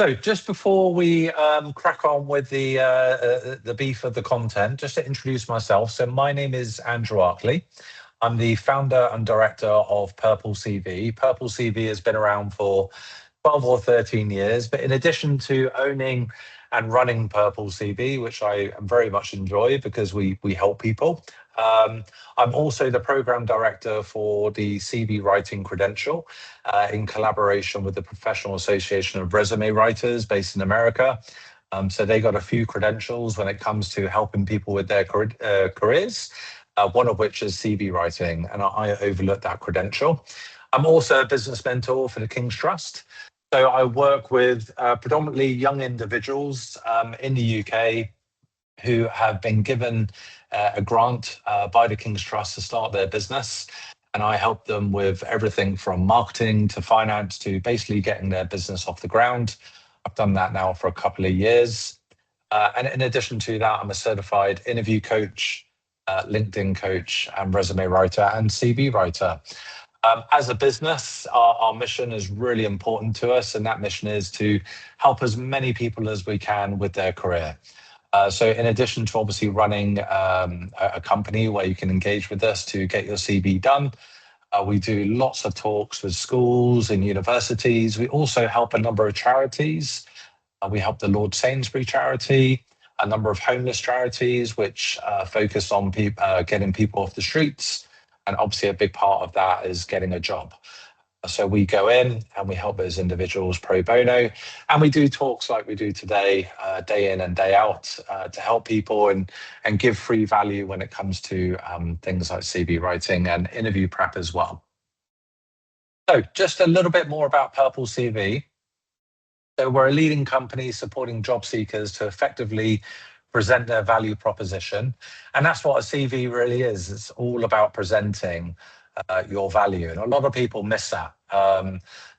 So just before we crack on with the beef of the content, just to introduce myself. So my name is Andrew Arkley. I'm the founder and director of Purple CV. Purple CV has been around for 12 or 13 years, but in addition to owning and running Purple CV, which I very much enjoy because we help people, I'm also the program director for the CV writing credential in collaboration with the Professional Association of Resume Writers based in America. So they got a few credentials when it comes to helping people with their careers, one of which is CV writing, and I overlook that credential. I'm also a business mentor for the King's Trust. So I work with predominantly young individuals in the UK who have been given a grant by the King's Trust to start their business. And I help them with everything from marketing to finance to basically getting their business off the ground. I've done that now for a couple of years. And in addition to that, I'm a certified interview coach, LinkedIn coach, and resume writer and CV writer. As a business, our mission is really important to us, and that mission is to help as many people as we can with their career. So in addition to obviously running a company where you can engage with us to get your CV done, we do lots of talks with schools and universities. We also help a number of charities. We help the Lord Sainsbury charity, a number of homeless charities, which focus on getting people off the streets. And obviously a big part of that is getting a job. So we go in and we help those individuals pro bono, and we do talks like we do today, day in and day out, to help people and give free value when it comes to things like CV writing and interview prep as well. So just a little bit more about Purple CV. So we're a leading company supporting job seekers to effectively present their value proposition. And that's what a CV really is. It's all about presenting your value. And a lot of people miss that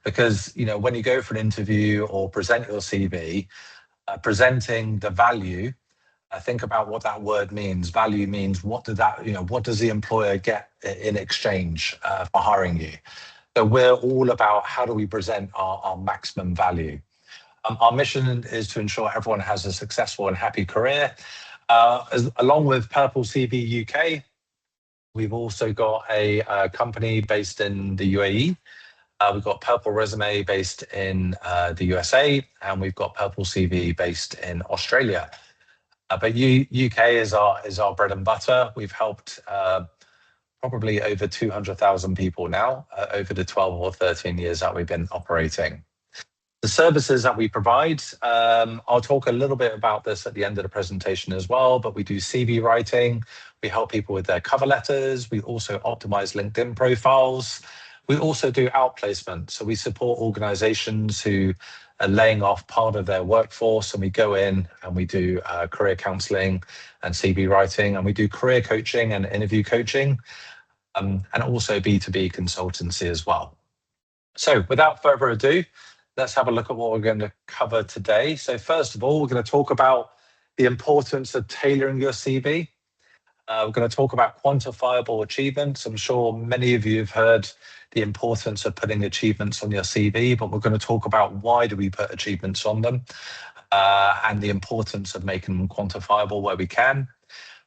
because, you know, when you go for an interview or present your CV, presenting the value, think about what that word means. Value means what does the employer get in exchange for hiring you? So we're all about how do we present our maximum value. Our mission is to ensure everyone has a successful and happy career. Along with Purple CV UK, we've also got a company based in the UAE. We've got Purple Resume based in the USA, and we've got Purple CV based in Australia. But UK is our bread and butter. We've helped probably over 200,000 people now over the 12 or 13 years that we've been operating. The services that we provide, I'll talk a little bit about this at the end of the presentation as well, but we do CV writing. We help people with their cover letters. We also optimize LinkedIn profiles. We also do outplacement. So we support organizations who are laying off part of their workforce, and we go in and we do career counseling and CV writing, and we do career coaching and interview coaching, and also B2B consultancy as well. So without further ado, let's have a look at what we're going to cover today. So first of all, we're going to talk about the importance of tailoring your CV. We're going to talk about quantifiable achievements. I'm sure many of you have heard the importance of putting achievements on your CV, but we're going to talk about why do we put achievements on them and the importance of making them quantifiable where we can.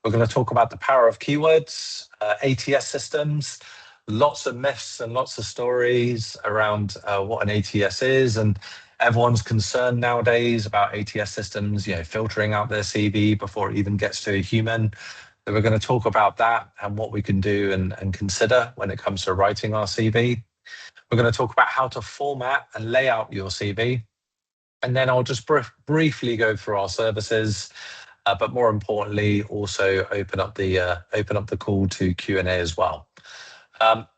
We're going to talk about the power of keywords, ATS systems, lots of myths and lots of stories around what an ATS is, and everyone's concerned nowadays about ATS systems, filtering out their CV before it even gets to a human. So we're going to talk about that and what we can do and consider when it comes to writing our CV. We're going to talk about how to format and lay out your CV. And then I'll just briefly go through our services, but more importantly, also open up the call to Q&A as well.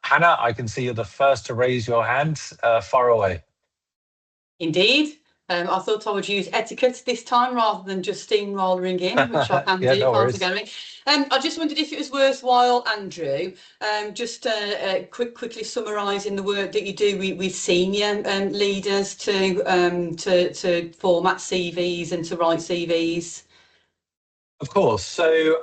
Hannah, I can see you're the first to raise your hand. Far away. Indeed. I thought I would use etiquette this time rather than just steamrolling in, which I can do. I just wondered if it was worthwhile, Andrew, just quickly summarising the work that you do with senior leaders to format CVs and to write CVs. Of course. So,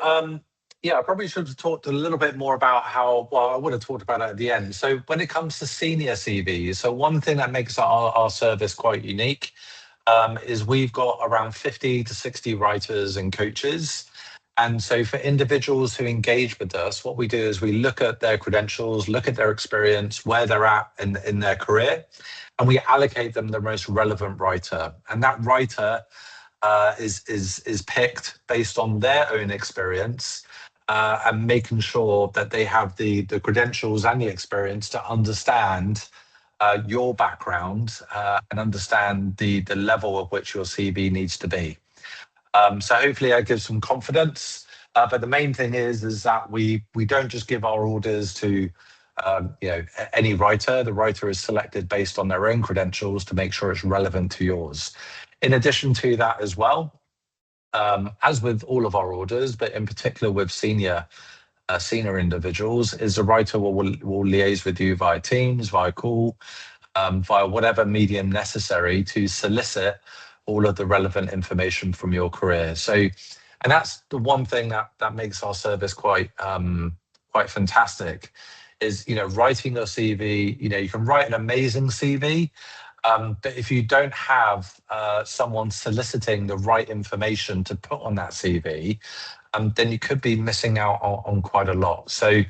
I probably should have talked a little bit more about I would have talked about it at the end. So when it comes to senior CVs, so one thing that makes our service quite unique, is we've got around 50 to 60 writers and coaches. And so for individuals who engage with us, what we do is we look at their credentials, look at their experience, where they're at in their career, and we allocate them the most relevant writer. And that writer is picked based on their own experience, and making sure that they have the credentials and the experience to understand your background, and understand the level of which your CV needs to be. So hopefully that gives some confidence. But the main thing is that we don't just give our orders to any writer. The writer is selected based on their own credentials to make sure it's relevant to yours. In addition to that as well, as with all of our orders, but in particular with senior individuals, is the writer will liaise with you via Teams, via call, via whatever medium necessary to solicit all of the relevant information from your career. So, and that's the one thing that makes our service quite fantastic, is writing your CV. You can write an amazing CV, but if you don't have someone soliciting the right information to put on that CV, then you could be missing out on quite a lot. So,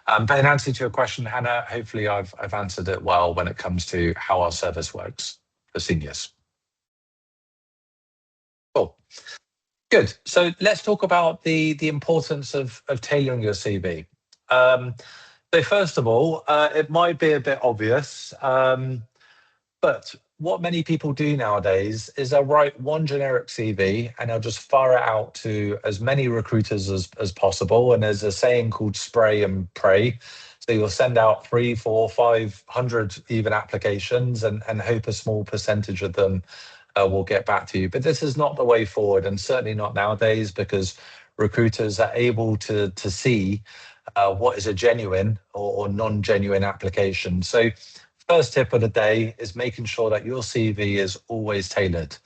but in answer to your question, Hannah, hopefully I've answered it well when it comes to how our service works for seniors. Cool. Good. So let's talk about the importance of tailoring your CV. So first of all, it might be a bit obvious, but what many people do nowadays is they'll write one generic CV and they'll just fire it out to as many recruiters as possible. And there's a saying called spray and pray. So you'll send out 300, 400, 500 even applications and hope a small percentage of them will get back to you. But this is not the way forward, and certainly not nowadays, because recruiters are able to see what is a genuine or non-genuine application. So first tip of the day is making sure that your CV is always tailored.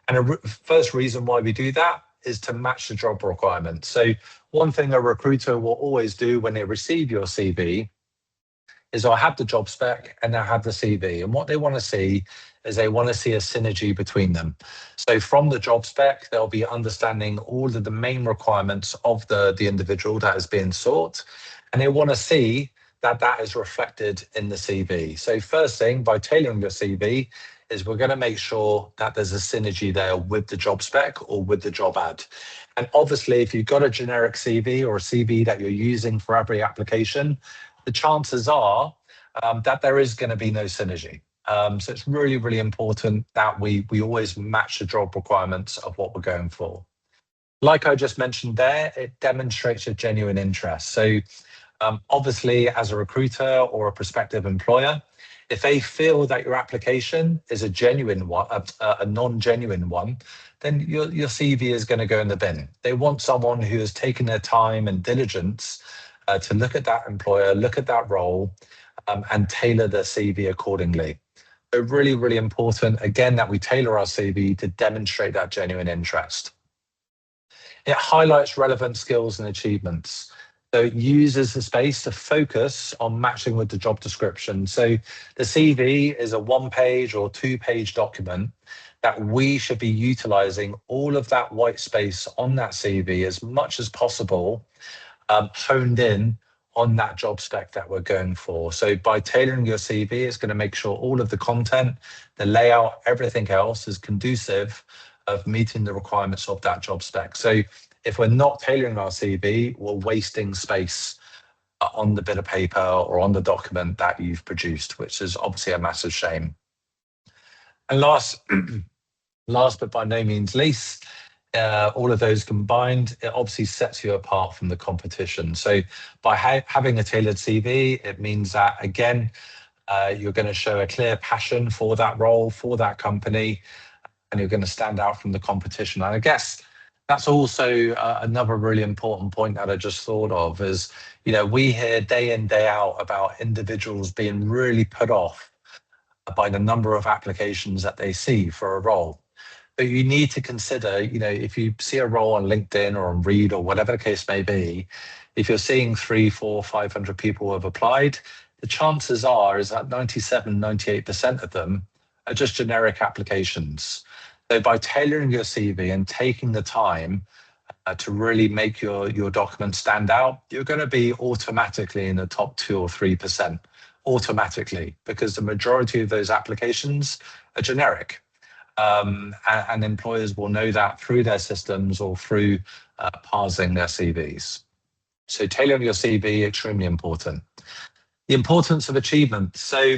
And the first reason why we do that is to match the job requirements. So one thing a recruiter will always do when they receive your CV is I'll have the job spec and they'll have the CV. And what they want to see is they want to see a synergy between them. So from the job spec, they'll be understanding all of the main requirements of the individual that is being sought. And they want to see that is reflected in the CV. So first thing, by tailoring your CV, is we're going to make sure that there's a synergy there with the job spec or with the job ad. And obviously, if you've got a generic CV or a CV that you're using for every application, the chances are that there is going to be no synergy. So it's really, really important that we always match the job requirements of what we're going for. Like I just mentioned there, it demonstrates a genuine interest. So obviously, as a recruiter or a prospective employer, if they feel that your application is a genuine one, a non-genuine one, then your CV is going to go in the bin. They want someone who has taken their time and diligence to look at that employer, look at that role, and tailor their CV accordingly. So really, really important, again, that we tailor our CV to demonstrate that genuine interest. It highlights relevant skills and achievements. So it uses the space to focus on matching with the job description. So the CV is a 1-page or 2-page document that we should be utilizing all of that white space on that CV as much as possible, honed in on that job spec that we're going for. So by tailoring your CV, it's going to make sure all of the content, the layout, everything else is conducive of meeting the requirements of that job spec. So if we're not tailoring our CV, we're wasting space on the bit of paper or on the document that you've produced, which is obviously a massive shame. And last but by no means least, all of those combined, it obviously sets you apart from the competition. So by having a tailored CV, it means that, again, you're going to show a clear passion for that role, for that company, and you're going to stand out from the competition. And I guess that's also another really important point that I just thought of is, we hear day in, day out about individuals being really put off by the number of applications that they see for a role. But you need to consider, if you see a role on LinkedIn or on Reed or whatever the case may be, if you're seeing 300, 400, 500 people have applied, the chances are is that 97, 98% of them are just generic applications. So by tailoring your CV and taking the time to really make your document stand out, you're going to be automatically in the top 2 or 3%, automatically, because the majority of those applications are generic. And employers will know that through their systems or through parsing their CVs. So tailoring your CV, extremely important. The importance of achievement. So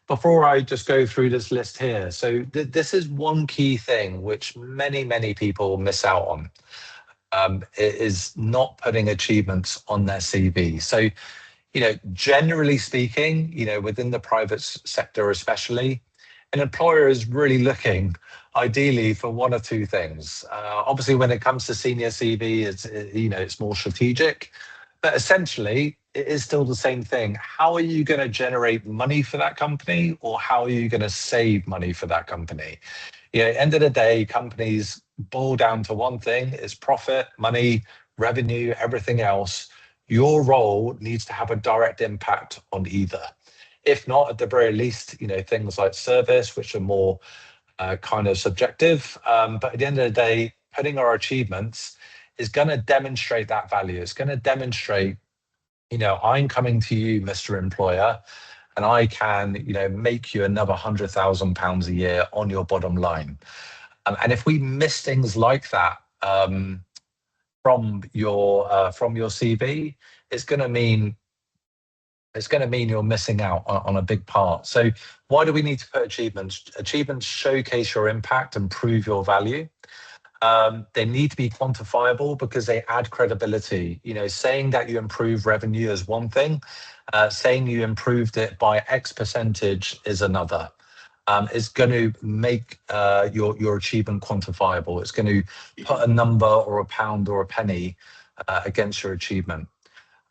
before I just go through this list here, so this is one key thing which many people miss out on, is not putting achievements on their CV. So, generally speaking, within the private sector especially, an employer is really looking ideally for one or two things. Obviously, when it comes to senior CV, it's more strategic, but essentially it is still the same thing. How are you going to generate money for that company, or how are you going to save money for that company? End of the day, companies boil down to one thing: is profit, money, revenue, everything else. Your role needs to have a direct impact on either. If not, at the very least, things like service, which are more kind of subjective. But at the end of the day, putting our achievements is going to demonstrate that value. It's going to demonstrate, I'm coming to you, Mr. Employer, and I can, make you another £100,000 a year on your bottom line. And if we miss things like that from your CV, it's going to mean you're missing out on a big part. So why do we need to put achievements? Achievements showcase your impact and prove your value. They need to be quantifiable because they add credibility. Saying that you improve revenue is one thing. Saying you improved it by X percentage is another. It's going to make your achievement quantifiable. It's going to put a number or a pound or a penny against your achievement.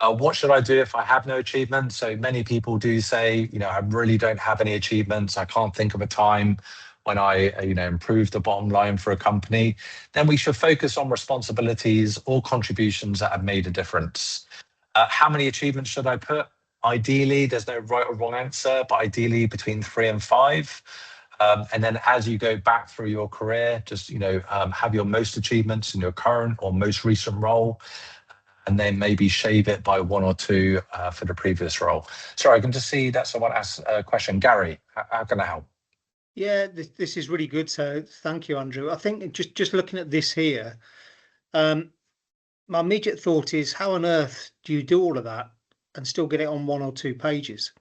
What should I do if I have no achievements? So many people do say, I really don't have any achievements. I can't think of a time when I, improved the bottom line for a company. Then we should focus on responsibilities or contributions that have made a difference. How many achievements should I put? Ideally, there's no right or wrong answer, but ideally between 3 and 5. And then as you go back through your career, just, have your most achievements in your current or most recent role, and then maybe shave it by 1 or 2 for the previous role. Sorry, I can just see that someone asked a question. Gary, how can I help? Yeah, this is really good. So thank you, Andrew. I think just looking at this here, my immediate thought is, how on earth do you do all of that and still get it on 1 or 2 pages?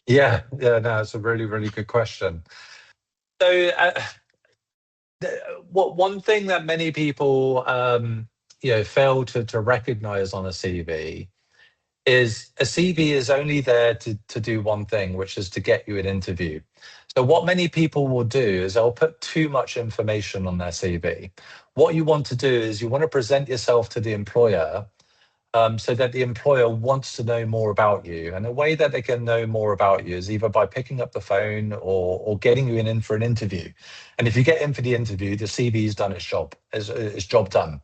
Yeah, no, it's a really good question. So one thing that many people fail to recognize on a CV is a CV is only there to do one thing, which is to get you an interview. So what many people will do is they'll put too much information on their CV. What you want to do is you want to present yourself to the employer so that the employer wants to know more about you. And the way that they can know more about you is either by picking up the phone or getting you in for an interview. And if you get in for the interview, the CV's done its job, its job done.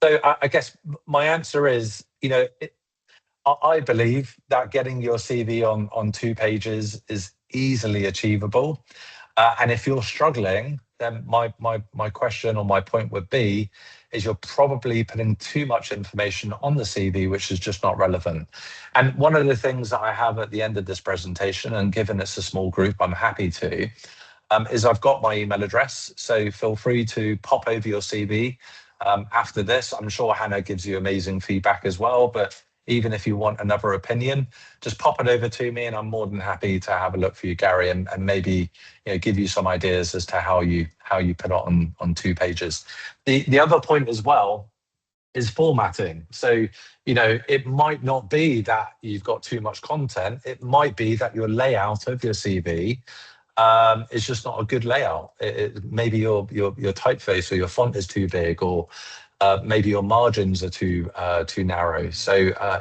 So I guess my answer is, I believe that getting your CV on 2 pages is easily achievable. And if you're struggling, then my question or my point would be, is you're probably putting too much information on the CV, which is just not relevant. And one of the things that I have at the end of this presentation, and given it's a small group, I'm happy to, is I've got my email address. So feel free to pop over your CV after this. I'm sure Hannah gives you amazing feedback as well, but even if you want another opinion, just pop it over to me and I'm more than happy to have a look for you, Gary, and maybe give you some ideas as to how you put it on 2 pages. The other point as well is formatting. So, it might not be that you've got too much content. It might be that your layout of your CV is just not a good layout. Maybe your typeface or your font is too big, or maybe your margins are too narrow. So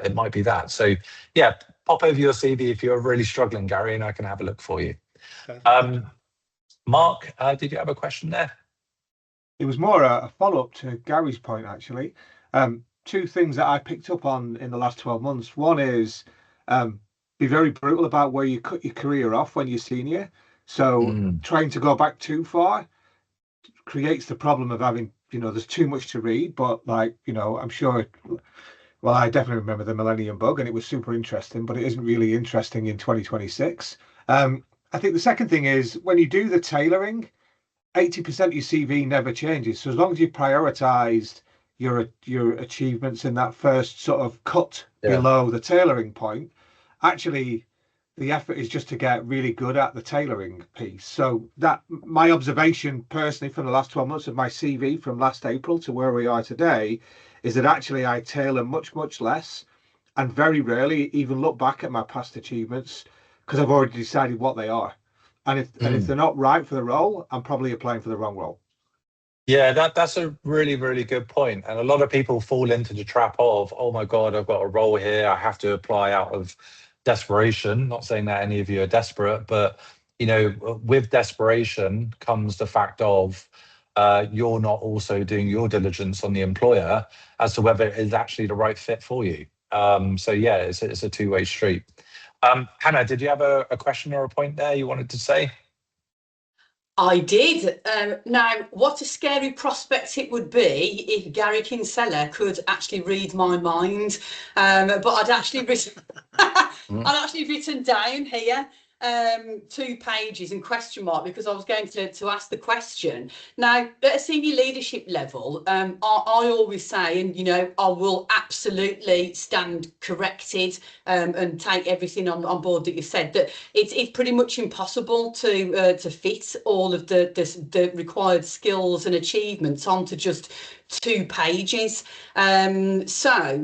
it might be that. So yeah, pop over your CV if you're really struggling, Gary, and I can have a look for you. Mark, did you have a question there? It was more a follow-up to Gary's point, actually. 2 things that I picked up on in the last 12 months. One is be very brutal about where you cut your career off when you're senior. So trying to go back too far, creates the problem of having, there's too much to read. But like, I'm sure, well, I definitely remember the Millennium Bug, and it was super interesting, but it isn't really interesting in 2026. I think the second thing is when you do the tailoring, 80% of your CV never changes. So as long as you prioritized your achievements in that first sort of cut below the tailoring point, actually the effort is just to get really good at the tailoring piece. So that my observation personally from the last 12 months of my CV from last April to where we are today is that actually I tailor much, much less, and very rarely even look back at my past achievements because I've already decided what they are. And if they're not right for the role, I'm probably applying for the wrong role. Yeah, that's a really, really good point. And a lot of people fall into the trap of, oh my God, I've got a role here. I have to apply out of desperation. Not saying that any of you are desperate, but with desperation comes the fact of you're not also doing your diligence on the employer as to whether it is actually the right fit for you. So yeah, it's a two-way street. Hannah, did you have a question or a point there you wanted to say? I did. Now, what a scary prospect it would be if Gary Kinsella could actually read my mind. But I'd actually written down here 2 pages and question mark because I was going to ask the question. Now, at a senior leadership level, I always say, and I will absolutely stand corrected and take everything on board that you said, that it's pretty much impossible to fit all of the required skills and achievements onto just 2 pages. Tell me that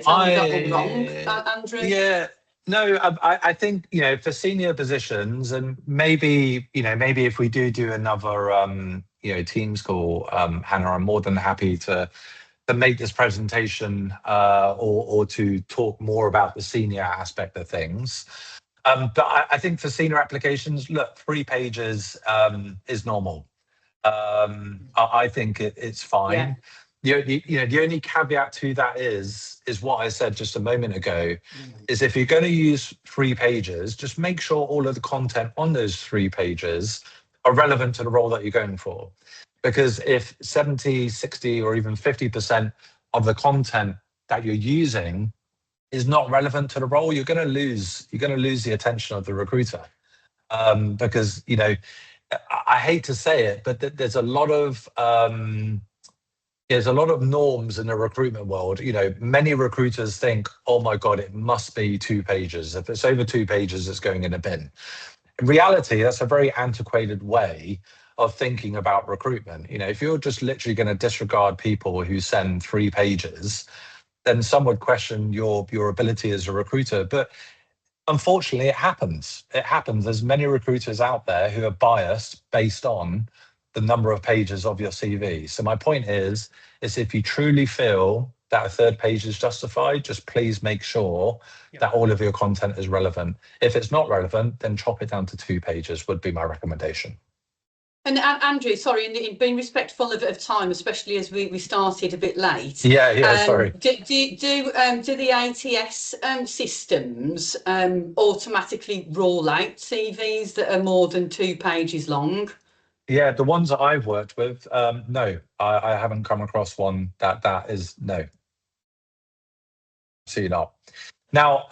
I'm wrong, Andrew. Yeah, no, I think for senior positions, and maybe if we do another Teams call, Hannah, I'm more than happy to make this presentation or to talk more about the senior aspect of things. But I think for senior applications, look, 3 pages is normal. I think it's fine. Yeah. The only caveat to that is what I said just a moment ago, is if you're going to use 3 pages, just make sure all of the content on those 3 pages are relevant to the role that you're going for. Because if 70, 60, or even 50% of the content that you're using is not relevant to the role, you're going to lose the attention of the recruiter. Because I hate to say it, but there's a lot of norms in the recruitment world. Many recruiters think, oh my God, it must be 2 pages. If it's over 2 pages, it's going in a bin. In reality, that's a very antiquated way of thinking about recruitment. If you're just literally going to disregard people who send 3 pages, then some would question your ability as a recruiter. But unfortunately, it happens. There's many recruiters out there who are biased based on the number of pages of your CV. So my point is if you truly feel that a 3rd page is justified, just please make sure that all of your content is relevant. If it's not relevant, then chop it down to 2 pages would be my recommendation. And Andrew, sorry, in being respectful of time, especially as we started a bit late. Sorry. Do the ATS systems automatically roll out CVs that are more than 2 pages long? Yeah, the ones that I've worked with, no, I haven't come across one that is no. Absolutely not. Now,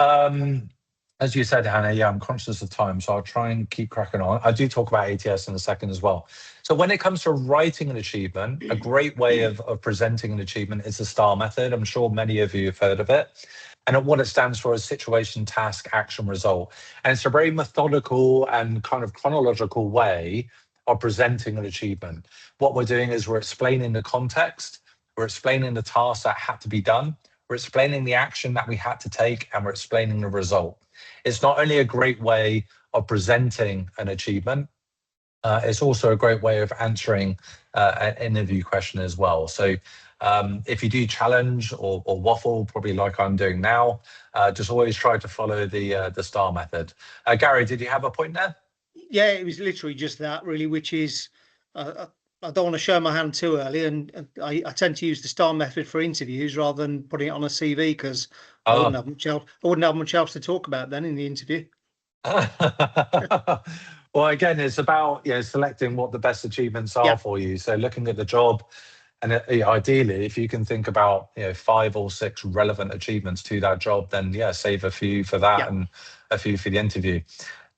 as you said, Hannah, I'm conscious of time, so I'll try and keep cracking on. I do talk about ATS in a second as well. So when it comes to writing an achievement, a great way of presenting an achievement is the STAR method. I'm sure many of you have heard of it. And what it stands for is situation, task, action, result. And it's a very methodical and kind of chronological way of presenting an achievement. What we're doing is we're explaining the context, we're explaining the task that had to be done, we're explaining the action that we had to take, and we're explaining the result. It's not only a great way of presenting an achievement, it's also a great way of answering an interview question as well. So if you do challenge or waffle, probably like I'm doing now, just always try to follow the STAR method. Gary, did you have a point there? Yeah, it was literally just that, really, which is I don't want to show my hand too early, and I tend to use the STAR method for interviews rather than putting it on a CV because I wouldn't have much else to talk about then in the interview. Well, again, it's about selecting what the best achievements are for you. So looking at the job, and ideally, if you can think about 5 or 6 relevant achievements to that job, then save a few for that and a few for the interview.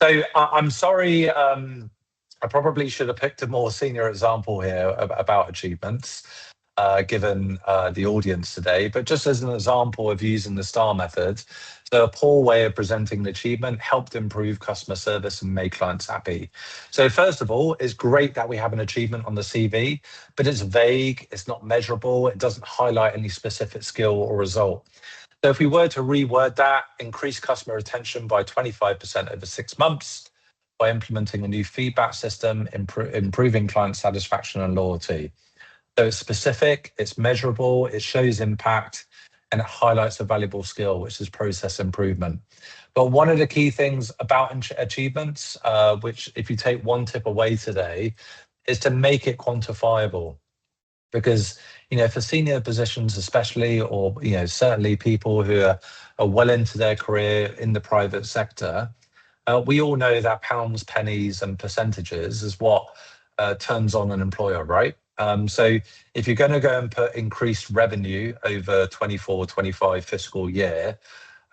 So I'm sorry, I probably should have picked a more senior example here about achievements, given the audience today. But just as an example of using the STAR method, so a poor way of presenting an achievement helped improve customer service and make clients happy. So first of all, it's great that we have an achievement on the CV, but it's vague, it's not measurable, it doesn't highlight any specific skill or result. So if we were to reword that, increase customer retention by 25% over 6 months by implementing a new feedback system, improving client satisfaction and loyalty. So it's specific, it's measurable, it shows impact, and it highlights a valuable skill, which is process improvement. But one of the key things about achievements, which if you take one tip away today, is to make it quantifiable. Because, for senior positions especially, or, certainly people who are well into their career in the private sector, we all know that pounds, pennies and percentages is what turns on an employer, right? So if you're going to go and put increased revenue over 24-25 fiscal year,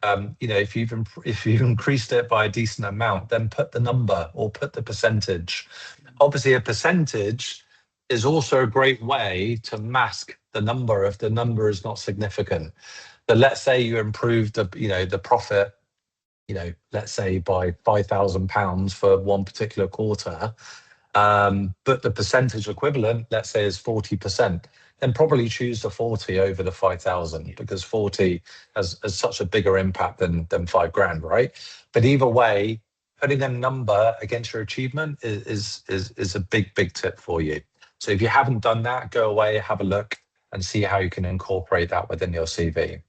if you've increased it by a decent amount, then put the number or put the percentage. Obviously, a percentage is also a great way to mask the number if the number is not significant. But let's say you improved the profit, let's say by £5,000 for one particular quarter, but the percentage equivalent, let's say, is 40%, then probably choose the 40 over the 5,000 because 40 has such a bigger impact than £5,000, right? But either way, putting a number against your achievement is a big tip for you. So if you haven't done that, go away, have a look, and see how you can incorporate that within your CV.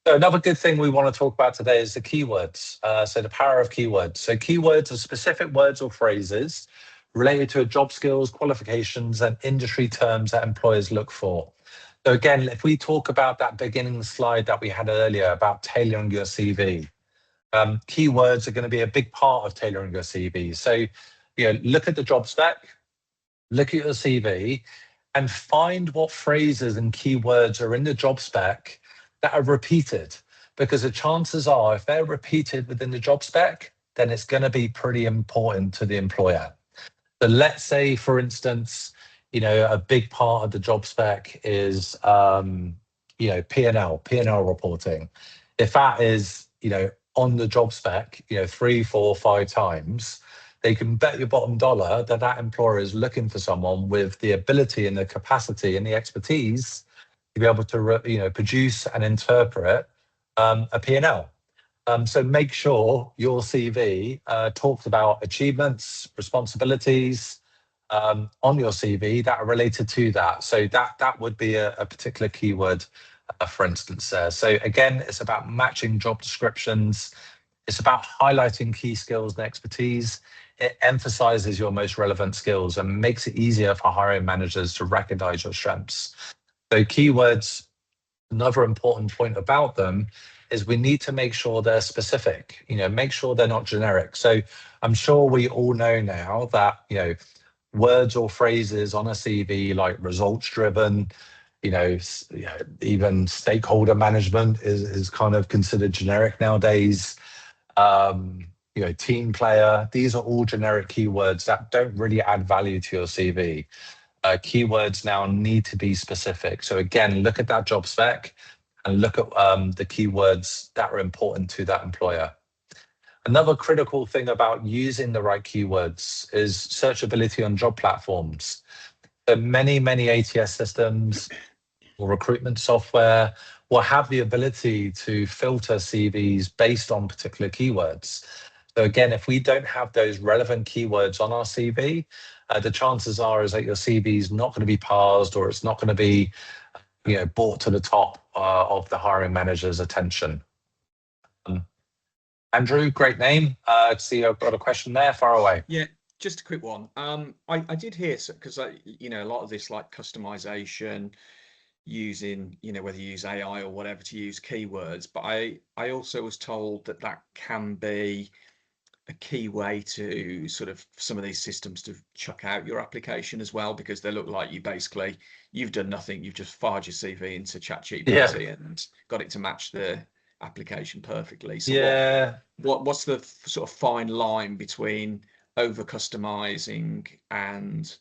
So another good thing we want to talk about today is the keywords. So the power of keywords. So keywords are specific words or phrases related to job skills, qualifications, and industry terms that employers look for. So again, if we talk about that beginning slide that we had earlier about tailoring your CV, keywords are going to be a big part of tailoring your CV. So, look at the job spec, look at your CV, and find what phrases and keywords are in the job spec that are repeated. Because the chances are, if they're repeated within the job spec, then it's going to be pretty important to the employer. So let's say, for instance, a big part of the job spec is, P&L reporting. If that is, on the job spec, 3, 4, 5 times, they can bet your bottom dollar that that employer is looking for someone with the ability and the capacity and the expertise to be able to, produce and interpret a P&L. So make sure your CV talks about achievements, responsibilities on your CV that are related to that. So that would be a particular keyword, for instance, there. So again, it's about matching job descriptions. It's about highlighting key skills and expertise. It emphasizes your most relevant skills and makes it easier for hiring managers to recognize your strengths. So keywords, another important point about them is we need to make sure they're specific, make sure they're not generic. So I'm sure we all know now that, words or phrases on a CV like results driven, even stakeholder management is kind of considered generic nowadays. Team player, these are all generic keywords that don't really add value to your CV. Keywords now need to be specific. So again, look at that job spec and look at the keywords that are important to that employer. Another critical thing about using the right keywords is searchability on job platforms. So many ATS systems or recruitment software will have the ability to filter CVs based on particular keywords. So again, if we don't have those relevant keywords on our CV, the chances are is that your CV is not going to be parsed or it's not going to be, brought to the top of the hiring manager's attention. Andrew, great name. See, I've got a question there. Far away. Yeah, just a quick one. I did hear, because a lot of this like customization, using whether you use AI or whatever to use keywords, but I also was told that can be a key way to sort of some of these systems to chuck out your application as well, because they look like you've done nothing, you've just fired your CV into ChatGPT and got it to match the application perfectly. So what's the sort of fine line between over customizing and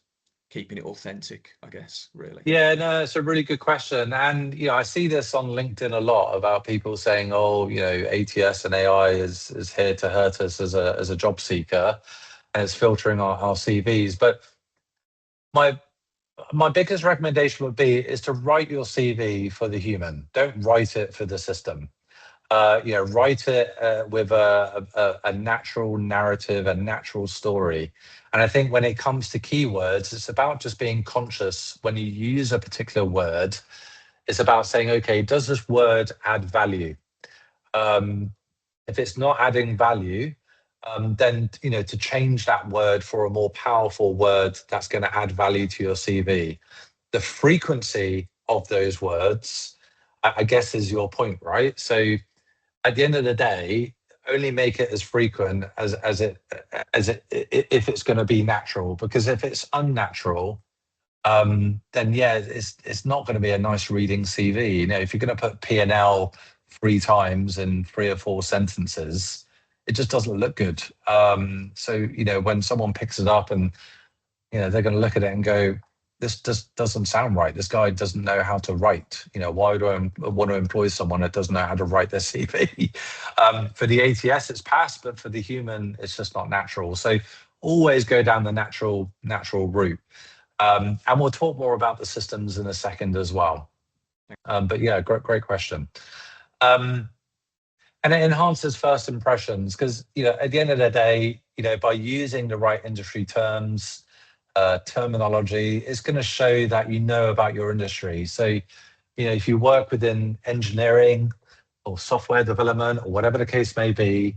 keeping it authentic, I guess, really? Yeah, no, it's a really good question. And, I see this on LinkedIn a lot about people saying, oh, ATS and AI is here to hurt us as a job seeker, and it's filtering our CVs. But my biggest recommendation would be is to write your CV for the human. Don't write it for the system. Write it with a natural narrative, a natural story. And I think when it comes to keywords, it's about just being conscious when you use a particular word. It's about saying, okay, does this word add value? If it's not adding value, then to change that word for a more powerful word that's going to add value to your CV. The frequency of those words, I guess, is your point, right? So at the end of the day, only make it as frequent as if it's going to be natural. Because if it's unnatural, then it's not going to be a nice reading CV. If you're going to put P&L 3 times in 3 or 4 sentences, it just doesn't look good. So when someone picks it up and they're going to look at it and go, this just doesn't sound right. This guy doesn't know how to write. Why do I want to employ someone that doesn't know how to write their CV? For the ATS, it's passed, but for the human, it's just not natural. So always go down the natural route. And we'll talk more about the systems in a second as well. But yeah, great question. And it enhances first impressions because, at the end of the day, by using the right industry terms, terminology, it's going to show that you know about your industry. So, if you work within engineering or software development or whatever the case may be,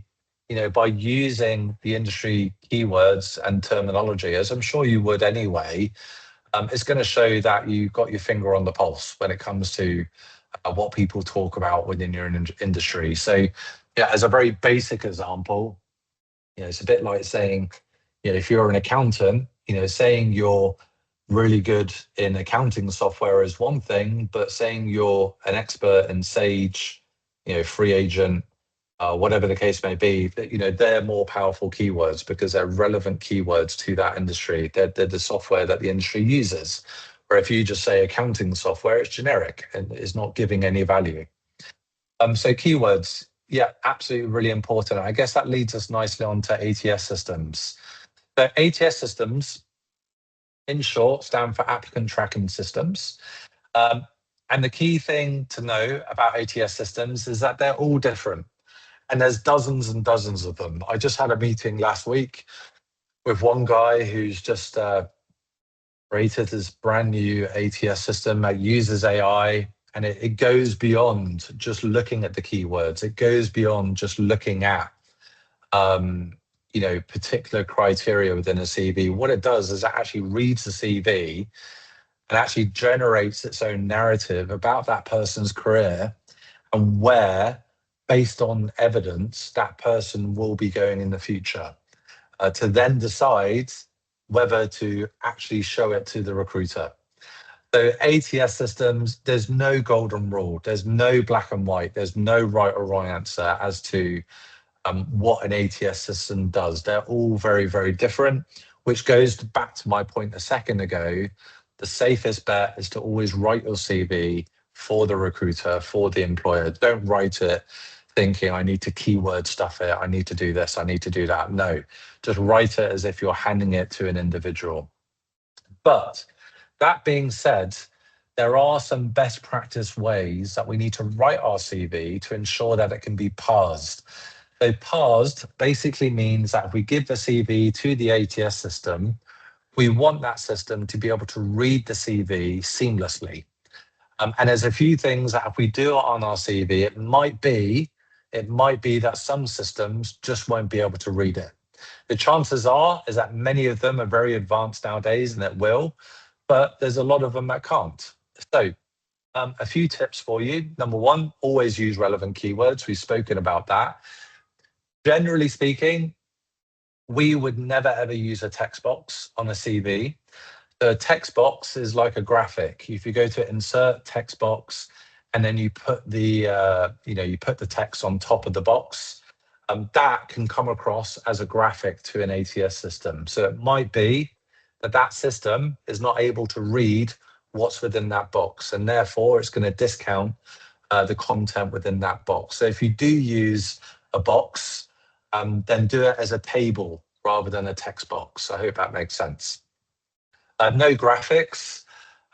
by using the industry keywords and terminology, as I'm sure you would anyway, it's going to show that you got your finger on the pulse when it comes to what people talk about within your industry. So, as a very basic example, it's a bit like saying, if you're an accountant, saying you're really good in accounting software is one thing, but saying you're an expert in Sage, free agent, whatever the case may be, that they're more powerful keywords because they're relevant keywords to that industry. They're the software that the industry uses. Or if you just say accounting software, it's generic and is not giving any value. So keywords, yeah, absolutely really important. I guess that leads us nicely on to ATS systems. So ATS systems, in short, stand for applicant tracking systems. And the key thing to know about ATS systems is that they're all different. And there's dozens and dozens of them. I just had a meeting last week with one guy who's just created this brand new ATS system that uses AI. And it goes beyond just looking at the keywords. It goes beyond just looking at, particular criteria within a CV. What it does is it actually reads the CV and actually generates its own narrative about that person's career and where, based on evidence, that person will be going in the future, to then decide whether to actually show it to the recruiter. So ATS systems, there's no golden rule. There's no black and white. There's no right or wrong answer as to what an ATS system does. They're all very, very different, which goes back to my point a second ago. The safest bet is to always write your CV for the recruiter, for the employer. Don't write it thinking I need to keyword stuff it. I need to do this. I need to do that. No, just write it as if you're handing it to an individual. But that being said, there are some best practice ways that we need to write our CV to ensure that it can be parsed. So parsed basically means that if we give the CV to the ATS system, we want that system to be able to read the CV seamlessly. And there's a few things that if we do it on our CV, it might be that some systems just won't be able to read it. The chances are is that many of them are very advanced nowadays and it will, but there's a lot of them that can't. So a few tips for you. Number one, always use relevant keywords. We've spoken about that. Generally speaking, we would never ever use a text box on a CV. The text box is like a graphic. If you go to insert text box, and then you put the you put the text on top of the box, that can come across as a graphic to an ATS system. So it might be that that system is not able to read what's within that box, and therefore it's going to discount the content within that box. So if you do use a box, then do it as a table rather than a text box. I hope that makes sense. No graphics,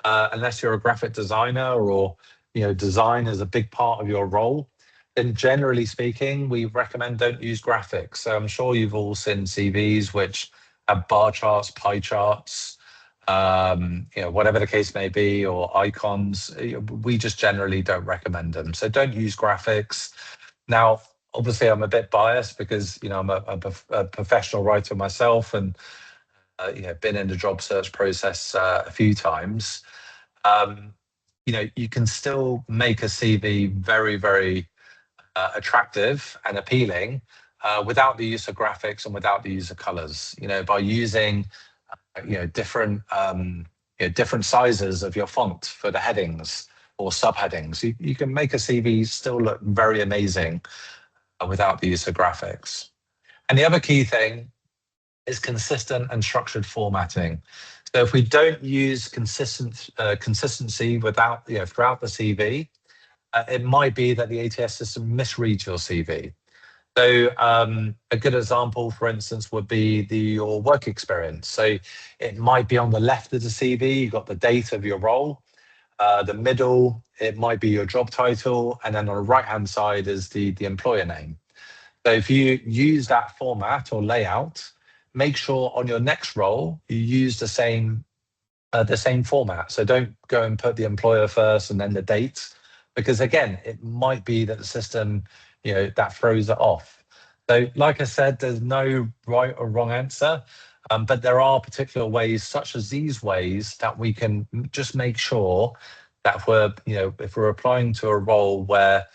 unless you're a graphic designer or design is a big part of your role. Then generally speaking, we recommend don't use graphics. So I'm sure you've all seen CVs which have bar charts, pie charts, whatever the case may be, or icons. We just generally don't recommend them. So don't use graphics. Now, obviously, I'm a bit biased because I'm a professional writer myself, and been in the job search process a few times. You can still make a CV very, very attractive and appealing without the use of graphics and without the use of colors. By using different different sizes of your font for the headings or subheadings, you can make a CV still look very amazing without the use of graphics. And the other key thing is consistent and structured formatting. So if we don't use consistency without throughout the CV, it might be that the ATS system misreads your CV. So a good example, for instance, would be your work experience. So it might be on the left of the CV, you've got the date of your role. The middle, it might be your job title, and then on the right-hand side is the employer name. So if you use that format or layout, make sure on your next role you use the same format. So don't go and put the employer first and then the date, because again, it might be that the system, that throws it off. So like I said, there's no right or wrong answer, but there are particular ways, such as these ways, that we can just make sure that if we're applying to a role where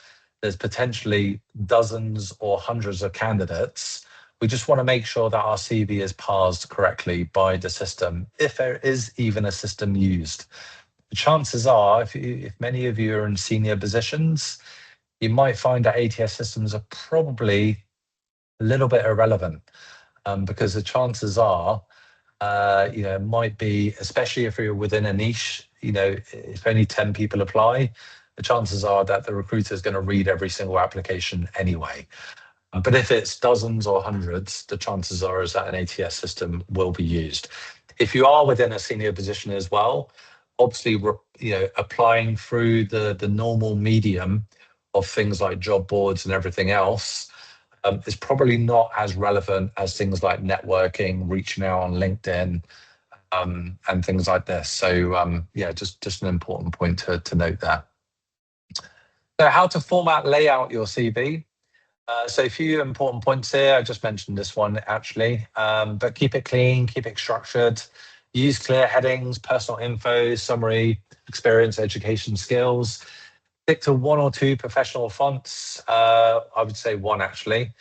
there's potentially dozens or hundreds of candidates, we just want to make sure that our CV is parsed correctly by the system, if there is even a system used. The chances are, if many of you are in senior positions, you might find that ATS systems are probably a little bit irrelevant, because the chances are, it might be, especially if you're within a niche, if only 10 people apply, the chances are that the recruiter is going to read every single application anyway. But if it's dozens or hundreds, the chances are is that an ATS system will be used. If you are within a senior position as well, obviously, applying through the normal medium of things like job boards and everything else is probably not as relevant as things like networking, reaching out on LinkedIn, and things like this. So just an important point to note there. So how to format, layout your CV. So a few important points here. I just mentioned this one actually, but keep it clean, keep it structured, use clear headings, personal info, summary, experience, education, skills. Stick to one or two professional fonts. I would say one actually.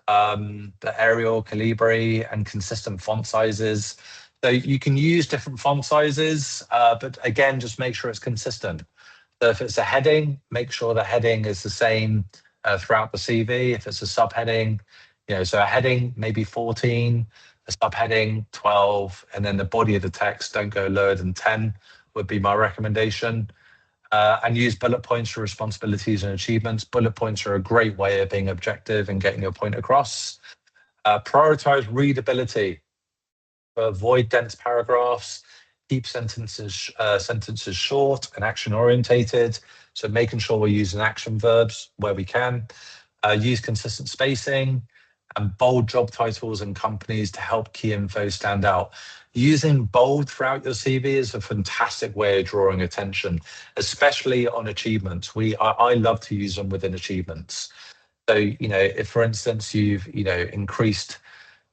The Arial, Calibri, and consistent font sizes. So you can use different font sizes, but again, just make sure it's consistent. So if it's a heading, make sure the heading is the same throughout the CV. If it's a subheading, so a heading maybe 14, a subheading 12, and then the body of the text, don't go lower than 10 would be my recommendation. And use bullet points for responsibilities and achievements. Bullet points are a great way of being objective and getting your point across. Prioritize readability. Avoid dense paragraphs. Keep sentences short and action orientated. So making sure we're using action verbs where we can. Use consistent spacing and bold job titles and companies to help key info stand out. Using bold throughout your CV is a fantastic way of drawing attention, especially on achievements. I love to use them within achievements. So, if for instance, you've, increased,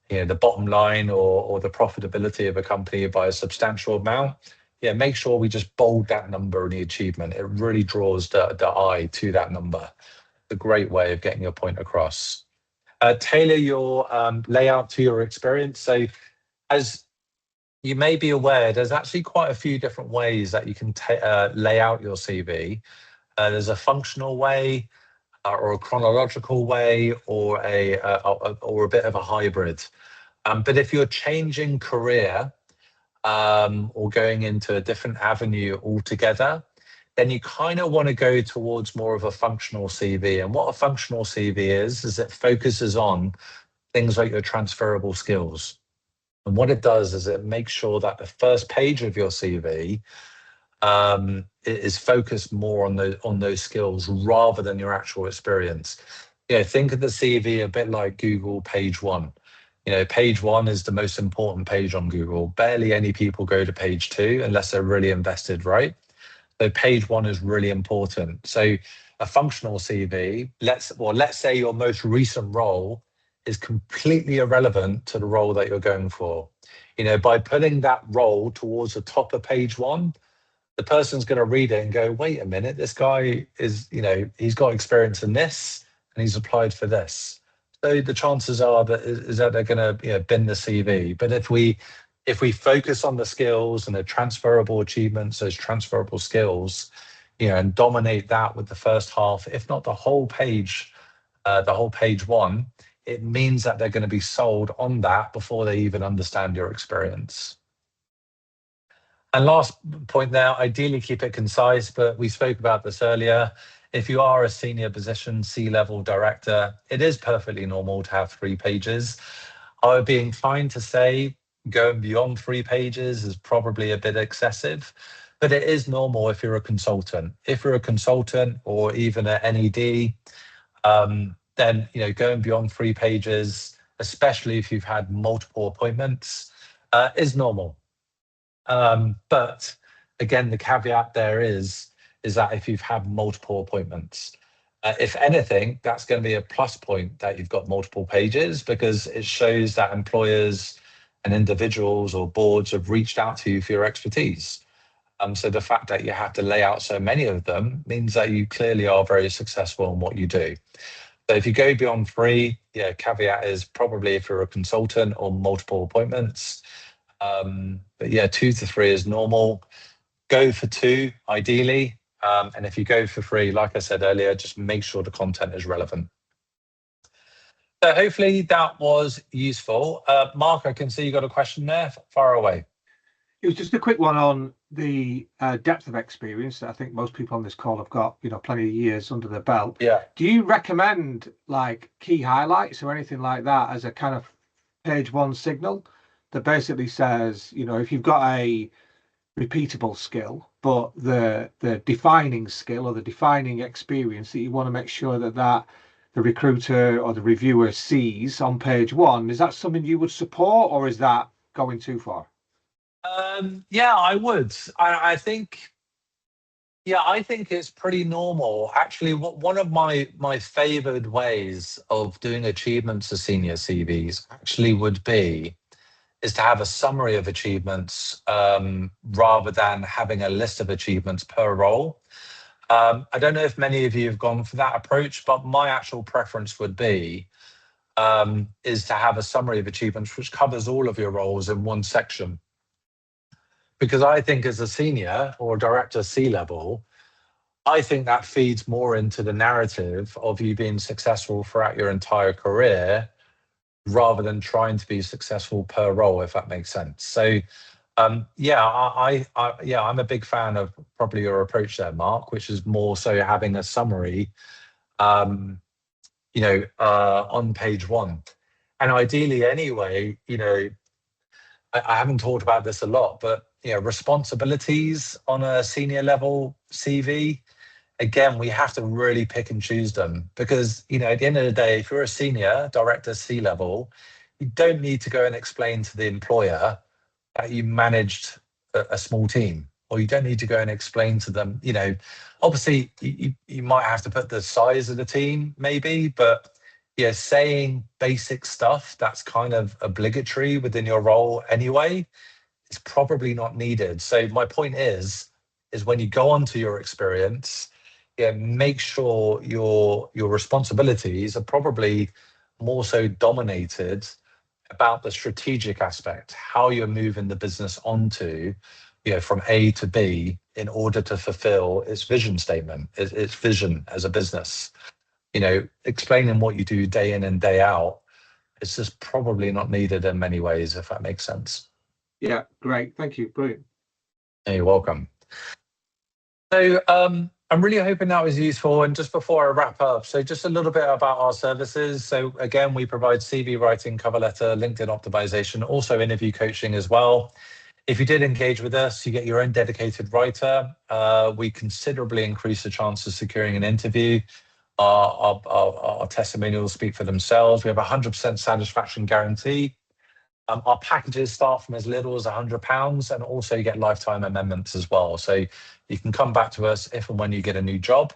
the bottom line or the profitability of a company by a substantial amount, make sure we just bold that number in the achievement. It really draws the eye to that number. It's a great way of getting your point across. Tailor your layout to your experience. So as you may be aware, there's actually quite a few different ways that you can lay out your CV. There's a functional way, or a chronological way, or a bit of a hybrid. But if you're changing career or going into a different avenue altogether, then you kind of want to go towards more of a functional CV. And what a functional CV is it focuses on things like your transferable skills. And what it does is it makes sure that the first page of your CV is focused more on those skills rather than your actual experience. Think of the CV a bit like Google page one. Page one is the most important page on Google. Barely any people go to page two unless they're really invested, right? So page one is really important. So a functional CV, let's say your most recent role is completely irrelevant to the role that you're going for. By putting that role towards the top of page one, the person's going to read it and go, wait a minute, this guy is, he's got experience in this and he's applied for this. So the chances are that they're going to bin the CV. But if we focus on the skills and the transferable achievements, those transferable skills, and dominate that with the first half, if not the whole page one, it means that they're going to be sold on that before they even understand your experience. And last point there, ideally keep it concise, but we spoke about this earlier. If you are a senior position, C-level director, it is perfectly normal to have 3 pages. I would be inclined to say going beyond 3 pages is probably a bit excessive, but it is normal if you're a consultant. If you're a consultant or even an NED, then going beyond 3 pages, especially if you've had multiple appointments, is normal. But again, the caveat there is that if you've had multiple appointments, if anything, that's going to be a plus point that you've got multiple pages, because it shows that employers and individuals or boards have reached out to you for your expertise. So the fact that you have to lay out so many of them means that you clearly are very successful in what you do. So if you go beyond 3, caveat is probably if you're a consultant or multiple appointments. But 2 to 3 is normal. Go for 2, ideally. And if you go for 3, like I said earlier, just make sure the content is relevant. So hopefully that was useful. Mark, I can see you got a question there. Far away. It was just a quick one on the depth of experience. I think most people on this call have got, plenty of years under their belt. Yeah. Do you recommend like key highlights or anything like that as a kind of page 1 signal that basically says, if you've got a repeatable skill, but the defining skill or the defining experience that you want to make sure that the recruiter or the reviewer sees on page 1, is that something you would support, or is that going too far? Yeah, I would. I think it's pretty normal. Actually, one of my favored ways of doing achievements for senior CVs actually is to have a summary of achievements rather than having a list of achievements per role. I don't know if many of you have gone for that approach, but my actual preference would be is to have a summary of achievements which covers all of your roles in one section. Because I think as a senior or director C-level, I think that feeds more into the narrative of you being successful throughout your entire career rather than trying to be successful per role, if that makes sense. So, I'm a big fan of probably your approach there, Mark, which is more so having a summary, on page 1. And ideally anyway, I haven't talked about this a lot, but responsibilities on a senior level CV, again, we have to really pick and choose them, because at the end of the day, if you're a senior director C-level, you don't need to go and explain to the employer that you managed a small team, or you don't need to go and explain to them, obviously you might have to put the size of the team maybe, but saying basic stuff that's kind of obligatory within your role anyway, it's probably not needed. So my point is when you go on to your experience, make sure your responsibilities are probably more so dominated about the strategic aspect, how you're moving the business onto, from A to B in order to fulfill its vision statement, its vision as a business. Explaining what you do day in and day out, it's just probably not needed in many ways, if that makes sense. Yeah, great. Thank you. Brilliant. You're welcome. So I'm really hoping that was useful. And just before I wrap up, so just a little bit about our services. So again, we provide CV writing, cover letter, LinkedIn optimization, also interview coaching as well. If you did engage with us, you get your own dedicated writer. We considerably increase the chance of securing an interview. Our testimonials speak for themselves. We have a 100% satisfaction guarantee. Our packages start from as little as £100, and also you get lifetime amendments as well. So you can come back to us if and when you get a new job,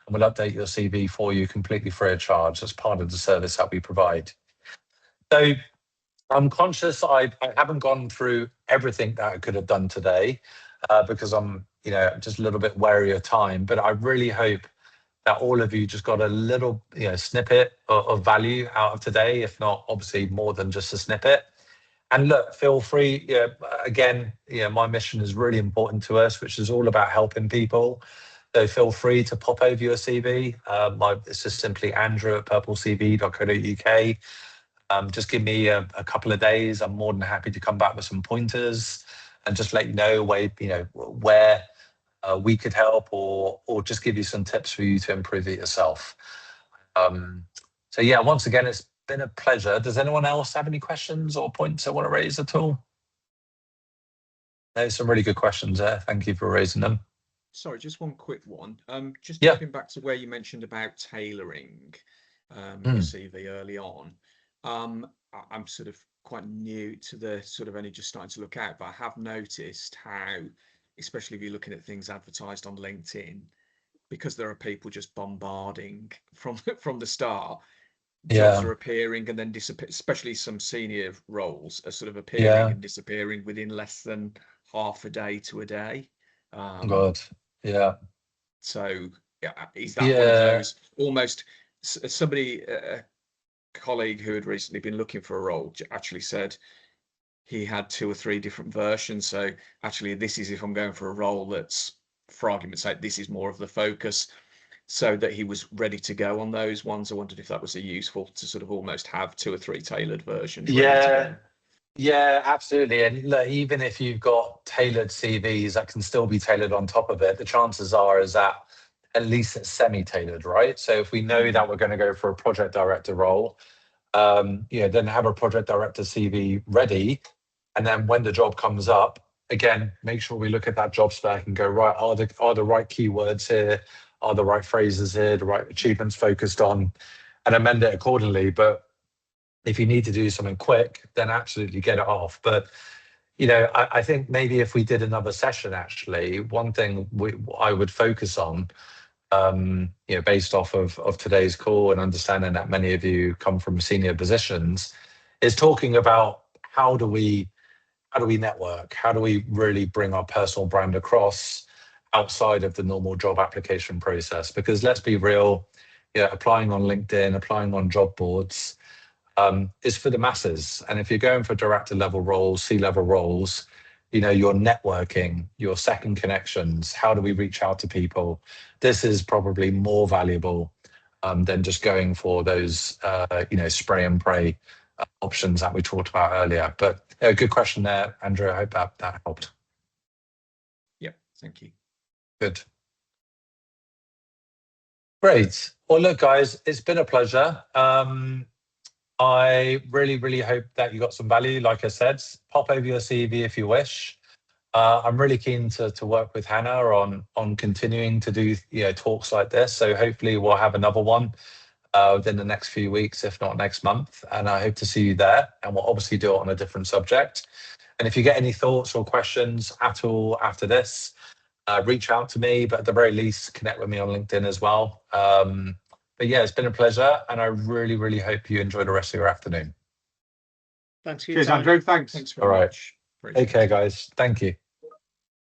and we'll update your CV for you completely free of charge. That's part of the service that we provide. So I'm conscious I haven't gone through everything that I could have done today because I'm just a little bit wary of time, but I really hope that all of you just got a little snippet of value out of today, if not obviously more than just a snippet. And look, feel free, again, my mission is really important to us, which is all about helping people. So feel free to pop over your CV. It's just simply andrew@purplecv.co.uk. Just give me a couple of days. I'm more than happy to come back with some pointers and just let you know where we could help, or just give you some tips for you to improve it yourself. So yeah, once again, it's been a pleasure. Does anyone else have any questions or points they want to raise at all? There's some really good questions there. Thank you for raising them. Sorry, just one quick one. Just jumping back to where you mentioned about tailoring your CV early on. I'm sort of quite new to the sort of only just starting to look out, but I have noticed how, especially if you're looking at things advertised on LinkedIn, because there are people just bombarding from the start, jobs are appearing and then disappear, especially some senior roles are sort of appearing and disappearing within less than half a day to a day. God, yeah. So is that one of those almost somebody, a colleague who had recently been looking for a role actually said he had 2 or 3 different versions. So actually this is if I'm going for a role that's, for argument's sake, this is more of the focus, so that he was ready to go on those ones. I wondered if that was useful to sort of almost have 2 or 3 tailored versions. Yeah, absolutely. And look, even if you've got tailored CVs that can still be tailored on top of it, the chances are is that at least it's semi-tailored, right? So if we know that we're going to go for a project director role, then have a project director CV ready. And then when the job comes up, again, make sure we look at that job spec and go, right, are the right keywords here? Are the right phrases here? The right achievements focused on? And amend it accordingly. But if you need to do something quick, then absolutely get it off. But, I think maybe if we did another session, actually, one thing I would focus on, based off of today's call and understanding that many of you come from senior positions, is talking about how do we network? How do we really bring our personal brand across outside of the normal job application process? Because let's be real, applying on LinkedIn, applying on job boards is for the masses. And if you're going for director level roles, C-level roles, your networking, your second connections, how do we reach out to people? This is probably more valuable than just going for those, spray and pray options that we talked about earlier. But good question there, Andrew. I hope that helped. Yep, thank you. Good. Great. Well, look, guys, it's been a pleasure. I really, really hope that you got some value. Like I said, pop over your CV if you wish. I'm really keen to work with Hannah on continuing to do talks like this. So hopefully we'll have another one within the next few weeks, if not next month. And I hope to see you there. And we'll obviously do it on a different subject. And if you get any thoughts or questions at all after this, reach out to me. But at the very least, connect with me on LinkedIn as well. But yeah, it's been a pleasure. And I really, really hope you enjoy the rest of your afternoon. Thanks for your Cheers, time. Andrew. Thanks. Thanks very much. Okay, guys. Thank you.